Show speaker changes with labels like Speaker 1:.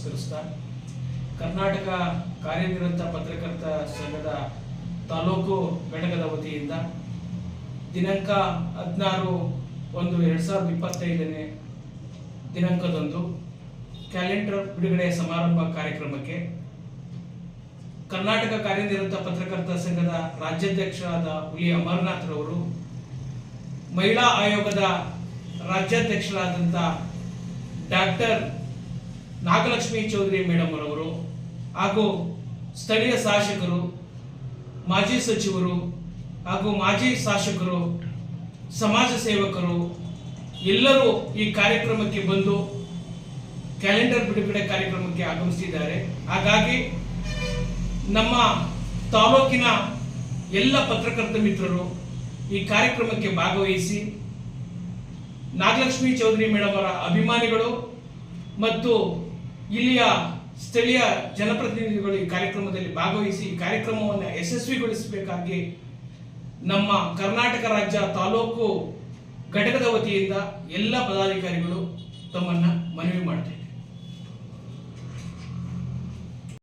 Speaker 1: ನಮಸ್ಕರಿಸ್ತಾ ಕರ್ನಾಟಕ ಕಾರ್ಯನಿರತ ಪತ್ರಕರ್ತ ಸಂಘದ ತಾಲೂಕು ಘಟಕದ ವತಿಯಿಂದ ದಿನಾಂಕ 16/1/2025 ದಿನಾಂಕದಂದು ಕ್ಯಾಲೆಂಡರ್ ಬಿಡುಗಡೆ ಸಮಾರಂಭ ಕಾರ್ಯಕ್ರಮಕ್ಕೆ ಕರ್ನಾಟಕ ಕಾರ್ಯನಿರತ ಪತ್ರಕರ್ತ ಸಂಘದ ರಾಜ್ಯಾಧ್ಯಕ್ಷರಾದ ಹುಲಿ ಅಮರನಾಥ್ ರವರು, ಮಹಿಳಾ ಆಯೋಗದ ರಾಜ್ಯಾಧ್ಯಕ್ಷರಾದಂಥ ಡಾಕ್ಟರ್ ನಾಗಲಕ್ಷ್ಮಿ ಚೌಧರಿ ಮೇಡಮ್ ರವರು ಹಾಗೂ ಸ್ಥಳೀಯ ಶಾಸಕರು, ಮಾಜಿ ಸಚಿವರು ಹಾಗೂ ಮಾಜಿ ಶಾಸಕರು, ಸಮಾಜ ಸೇವಕರು ಎಲ್ಲರೂ ಈ ಕಾರ್ಯಕ್ರಮಕ್ಕೆ ಬಂದು ಕ್ಯಾಲೆಂಡರ್ ಬಿಡುಗಡೆ ಕಾರ್ಯಕ್ರಮಕ್ಕೆ ಆಗಮಿಸಿದ್ದಾರೆ. ಹಾಗಾಗಿ ನಮ್ಮ ತಾಲೂಕಿನ ಎಲ್ಲ ಪತ್ರಕರ್ತ ಮಿತ್ರರು ಈ ಕಾರ್ಯಕ್ರಮಕ್ಕೆ ಭಾಗವಹಿಸಿ ನಾಗಲಕ್ಷ್ಮಿ ಚೌಧರಿ ಮೇಡಮ್ ಅವರ ಅಭಿಮಾನಿಗಳು ಮತ್ತು ಇಲ್ಲಿಯ ಸ್ಥಳೀಯ ಜನಪ್ರತಿನಿಧಿಗಳು ಈ ಕಾರ್ಯಕ್ರಮದಲ್ಲಿ ಭಾಗವಹಿಸಿ ಈ ಕಾರ್ಯಕ್ರಮವನ್ನು ಯಶಸ್ವಿಗೊಳಿಸಬೇಕಾಗಿ ನಮ್ಮ ಕರ್ನಾಟಕ ರಾಜ್ಯ ತಾಲೂಕು ಘಟಕದ ವತಿಯಿಂದ ಎಲ್ಲ ಪದಾಧಿಕಾರಿಗಳು ತಮ್ಮನ್ನ ಮನವಿ ಮಾಡ್ತಾರೆ.